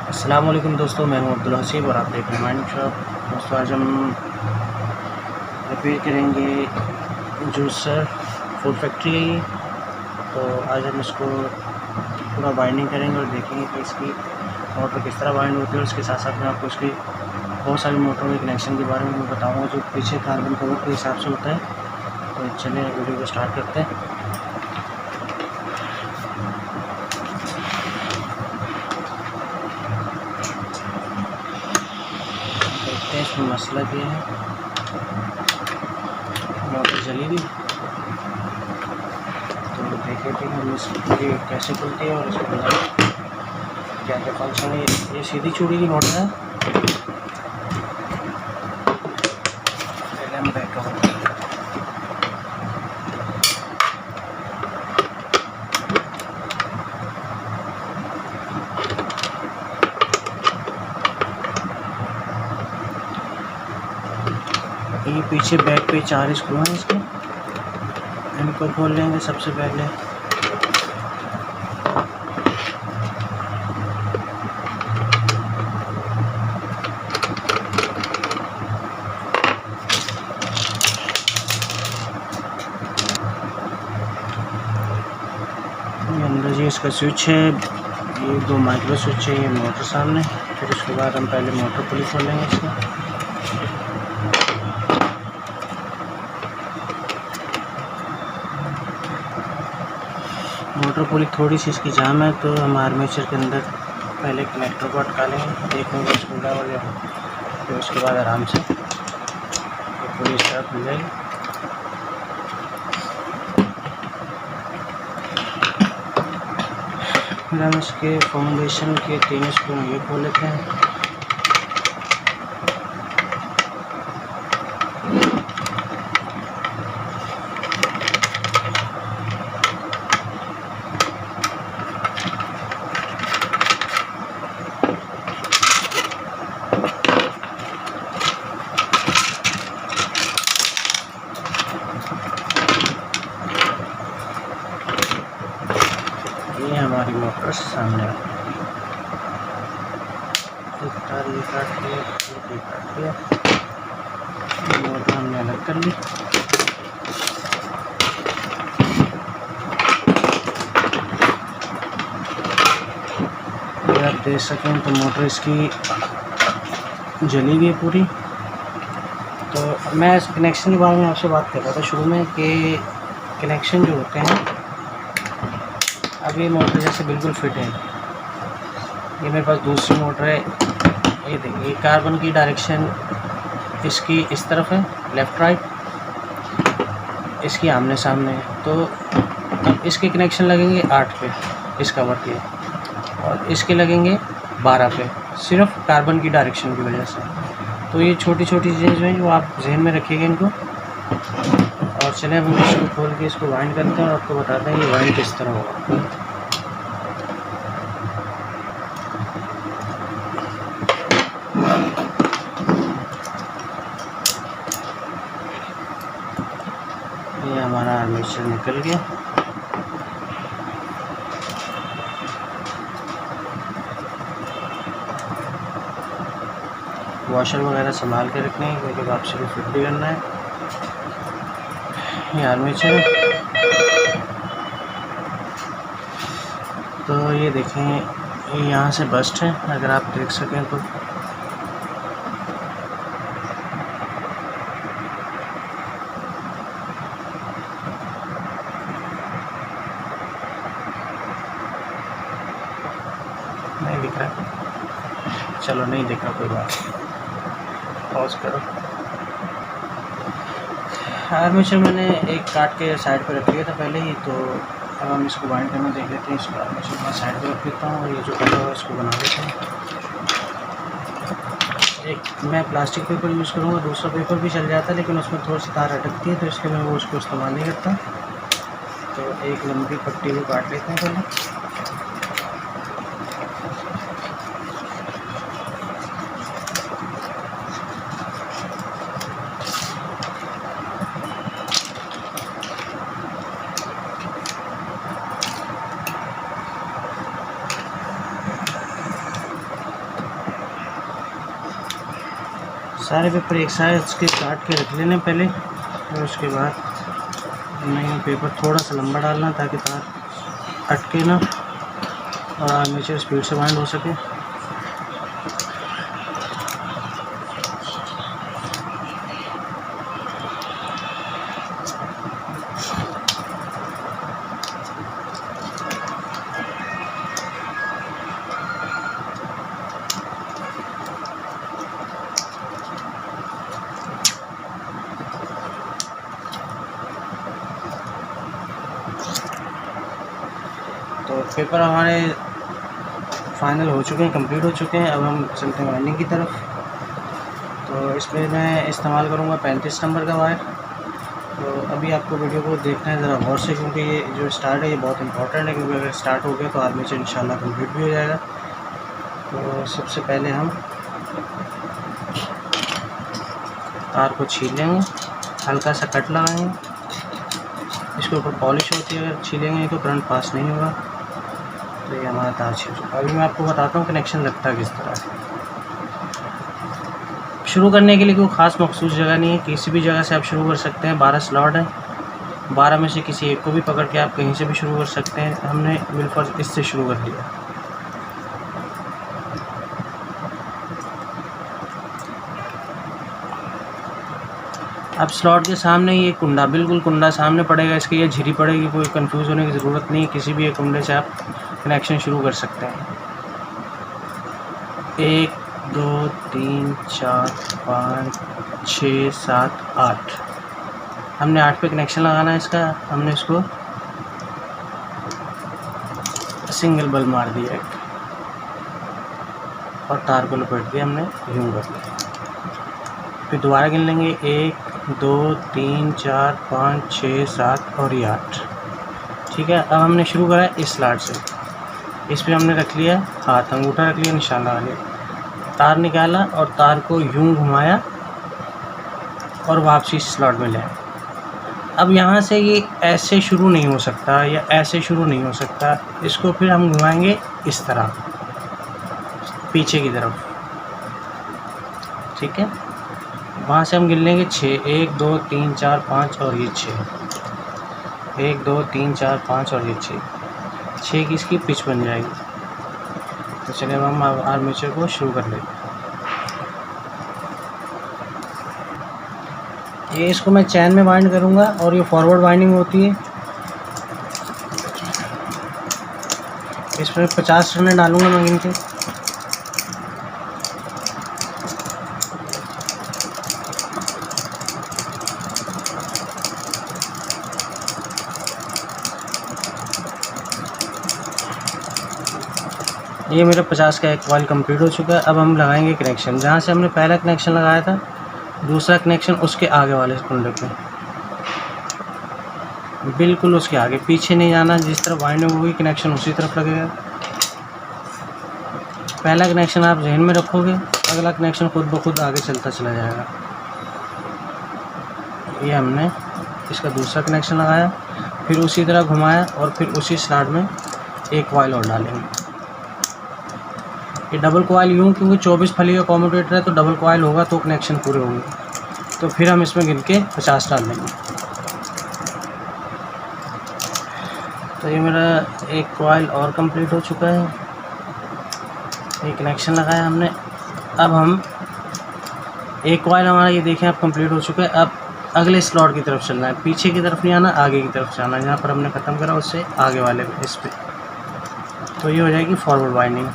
अस्सलाम वालेकुम दोस्तों, मैं हूं अब्दुल हसीब और आप देख रहे हैं माइंड शॉप। दोस्तों आज हम रिपेयर करेंगे जूसर फूड फैक्ट्री है ये। तो आज हम इसको पूरा बाइंडिंग करेंगे और देखेंगे कि इसकी मोटर किस तरह बाइंड होती है। और उसके साथ साथ मैं आपको इसकी बहुत सारी मोटरों के कनेक्शन के बारे में बताऊँगा जो पीछे कार्बन कवर के हिसाब से होता है। तो चलिए वीडियो को स्टार्ट करते हैं। इसमें मसला ये है, मोटर जली हुई। तो देखे थे हम इसकी कैसे खुलती है और इसके अंदर क्या क्या फंक्शन है। ये सीधी चूड़ी की मोटर है। पहले हम बैक कवर ये पीछे बैक पे 4 स्क्रू हैं इसके, इनको खोल लेंगे सबसे पहले। ये अंदर जी इसका स्विच है, ये 2 माइक्रो स्विच है, ये मोटर सामने। फिर उसके बाद हम पहले मोटर पुली खोल लेंगे इसको। मोटर पुली थोड़ी सी इसकी जाम है तो हम आर्मेचर के अंदर पहले कनेक्टर को अटका लेंगे, देखेंगे स्क्रूड्राइवर हो जाए। फिर उसके बाद आराम से ये पुली इस तरह खुल जाएगी। फिर हम इसके फाउंडेशन के 3 स्क्रू ये खोल लेते हैं। ये हमारी मोटर सामने एक तार ये काट लिया, ये काट लिया। मोटर हमने अलग कर ली। आप देख सकें तो मोटर इसकी जली हुई है पूरी। तो मैं इस कनेक्शन के बारे में आपसे बात कर रहा था शुरू में कि कनेक्शन जो होते हैं, अब ये मोटर जैसे बिल्कुल फिट है। ये मेरे पास दूसरी मोटर है, ये देखिए कार्बन की डायरेक्शन इसकी इस तरफ है, लेफ़्ट राइट, इसकी आमने सामने है। तो अब इसके कनेक्शन लगेंगे 8 पे इस कवर के, और इसके लगेंगे 12 पे, सिर्फ कार्बन की डायरेक्शन की वजह से। तो ये छोटी छोटी चीज़ें जो हैं वो आप जहन में रखिएगा इनको। और चले हम इसको खोल के इसको वाइंड करते हैं और आपको बताते हैं कि वाइंड किस तरह होगा। ये हमारा आर्मेचर निकल गया। वॉशर वगैरह संभाल के रखने हैं क्योंकि वापसी को फिट भी करना है। ये आर्मेचर है। तो ये देखें, ये यहाँ से बस्ट है, अगर आप देख सकें तो। नहीं दिख रहा, चलो नहीं दिख रहा, कोई बात नहीं, पॉज करो। आर्मेचर मैंने एक काट के साइड पे रख लिया था पहले ही। तो अब हम इसको बाइंड करना देख लेते हैं। इसको आर्मेचर मैं साइड पे रख लेता हूँ और ये जो कलर है इसको बना लेते हैं। एक मैं प्लास्टिक पेपर यूज़ करूँगा, दूसरा पेपर भी चल जाता है लेकिन उसमें थोड़ी सी तार अटकती है, तो इसलिए मैं वो उसको इस्तेमाल नहीं करता। तो एक लंबी पट्टी को काट लेते हैं पहले। सारे पेपर एक साइज के काट के रख लेने पहले, और उसके बाद नहीं पेपर थोड़ा सा लंबा डालना ताकि तार अटके ना और आर्मेचर स्पीड से बाइंड हो सके। तो पेपर हमारे फाइनल हो चुके हैं, कंप्लीट हो चुके हैं। अब हम चलते हैं वायरिंग की तरफ। तो इसमें मैं इस्तेमाल करूँगा 35 नंबर का वायर। तो अभी आपको वीडियो को देखना है ज़रा गौर से, क्योंकि ये जो स्टार्ट है ये बहुत इंपॉर्टेंट है, क्योंकि अगर स्टार्ट हो गया तो आर्मेचर इंशाल्लाह कंप्लीट भी हो जाएगा। तो सबसे पहले हम तार को छील लेंगे, हल्का सा कट लगाएंगे, इसके ऊपर पॉलिश होती है, अगर छीलेंगे तो करंट पास नहीं होगा। तो ये हमारा तार छील चुका। अभी मैं आपको बताता हूँ कनेक्शन लगता है किस तरह से। शुरू करने के लिए कोई ख़ास मखसूस जगह नहीं है, किसी भी जगह से आप शुरू कर सकते हैं। 12 स्लॉट है, 12 में से किसी एक को भी पकड़ के आप कहीं से भी शुरू कर सकते हैं। हमने बिलफर्ज इससे शुरू कर लिया। अब स्लॉट के सामने ये कुंडा, बिल्कुल कुंडा सामने पड़ेगा, इसकी ये झिरी पड़ेगी, कोई कंफ्यूज होने की ज़रूरत नहीं है। किसी भी एक कुंडे से आप कनेक्शन शुरू कर सकते हैं। 1 2 3 4 5 6 7 8, हमने 8 पे कनेक्शन लगाना है इसका। हमने इसको सिंगल बल्ब मार दिया एक, और तार को लपेट दिया हमने, यूँ कर लिया। फिर दोबारा गिन लेंगे 1 2 3 4 5 6 7 और ये 8। ठीक है, अब हमने शुरू करा इस स्लॉट से। इस पर हमने रख लिया हाथ, अंगूठा रख लिया, निशान लगा लिया, तार निकाला और तार को यूं घुमाया और वापसी स्लॉट में ले। अब यहाँ से ये ऐसे शुरू नहीं हो सकता या ऐसे शुरू नहीं हो सकता, इसको फिर हम घुमाएंगे इस तरह पीछे की तरफ। ठीक है, वहाँ से हम गिन लेंगे 6, 1 2 3 4 5 और ये 6, 1 2 3 4 5 और ये 6 की इसकी पिच बन जाएगी। तो चलिए अब हम आर्मेचर को शुरू कर लेते हैं। ये इसको मैं चैन में बाइंड करूँगा और ये फॉरवर्ड बाइंडिंग होती है। इसमें 50 रन डालूँगा मैं गिन के। ये मेरा 50 का एक कॉइल कंप्लीट हो चुका है। अब हम लगाएंगे कनेक्शन, जहाँ से हमने पहला कनेक्शन लगाया था दूसरा कनेक्शन उसके आगे वाले कुंडे पे, बिल्कुल उसके आगे, पीछे नहीं जाना। जिस तरफ वाइंडिंग होगी कनेक्शन उसी तरफ लगेगा। पहला कनेक्शन आप जहन में रखोगे, अगला कनेक्शन खुद ब खुद आगे चलता चला जाएगा। ये हमने इसका दूसरा कनेक्शन लगाया, फिर उसी तरह घुमाया और फिर उसी स्लॉट में एक कॉइल और डालेंगे। ये डबल कॉइल यूँ, क्योंकि 24 फली का कॉम्यूटेटर है तो डबल कॉइल होगा तो कनेक्शन पूरे होंगे। तो फिर हम इसमें गिन के 50 डाल देंगे। तो ये मेरा एक कॉइल और कंप्लीट हो चुका है, एक कनेक्शन लगाया हमने। अब हम एक कॉइल हमारा ये देखें अब कंप्लीट हो चुका है। अब अगले स्लॉट की तरफ चलना है, पीछे की तरफ नहीं आना, आगे की तरफ जाना है। जहाँ पर हमने ख़त्म करा उससे आगे वाले पे, इस पे। तो ये हो जाएगी फॉरवर्ड बाइंडिंग।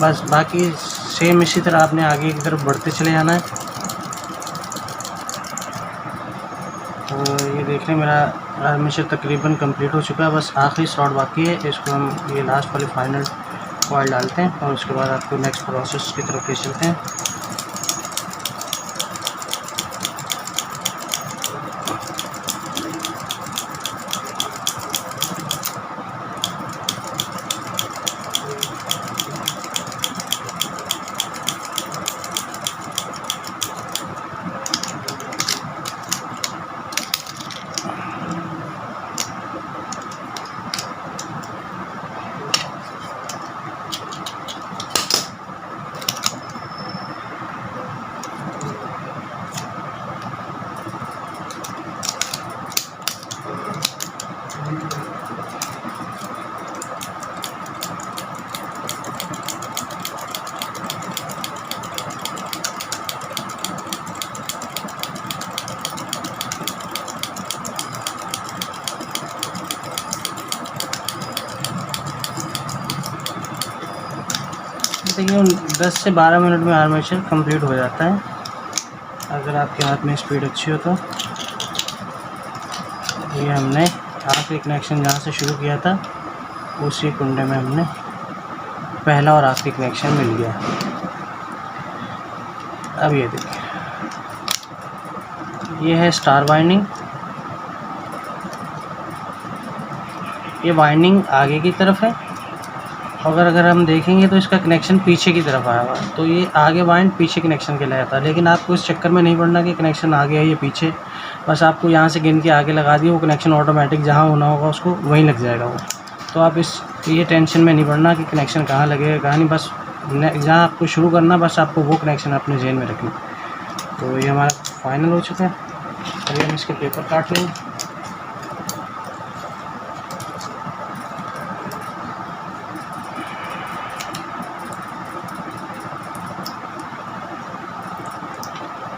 बस बाकी सेम इसी तरह आपने आगे की तरफ बढ़ते चले जाना है। तो ये देख लें मेरा आर्मेचर तकरीबन कंप्लीट हो चुका है, बस आखिरी स्लॉट बाकी है। इसको हम ये लास्ट वाली फाइनल कॉइल डालते हैं और उसके बाद आपको नेक्स्ट प्रोसेस की तरफ ले चलते हैं। तकरीबन 10 से 12 मिनट में आर्मेचर कंप्लीट हो जाता है, अगर आपके हाथ में स्पीड अच्छी हो तो। ये हमने आखिरी कनेक्शन जहाँ से शुरू किया था उसी कुंडे में हमने पहला और आखिरी कनेक्शन मिल गया। अब ये देखिए, ये है स्टार वाइंडिंग। ये वाइंडिंग आगे की तरफ है, और अगर हम देखेंगे तो इसका कनेक्शन पीछे की तरफ आया हुआ है, तो ये आगे वाइंड पीछे कनेक्शन के लिए आता है। लेकिन आपको इस चक्कर में नहीं पड़ना कि कनेक्शन आगे है या पीछे, बस आपको यहाँ से गिन के आगे लगा दिए, वो कनेक्शन ऑटोमेटिक जहाँ होना होगा उसको वहीं लग जाएगा वो। तो आप ये टेंशन में नहीं पड़ना कि कनेक्शन कहाँ लगेगा कहाँ नहीं, बस जहाँ आपको शुरू करना बस आपको वो कनेक्शन अपने जेन में रखना। तो ये हमारा फाइनल हो चुका है। अभी हम इसके पेपर काट लेंगे।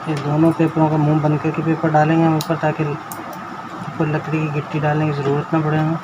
ये दोनों पेपरों का मुंह बंद करके पेपर डालेंगे हम ऊपर, ताकि ऊपर लकड़ी की गिट्टी डालने की ज़रूरत ना पड़े हमें।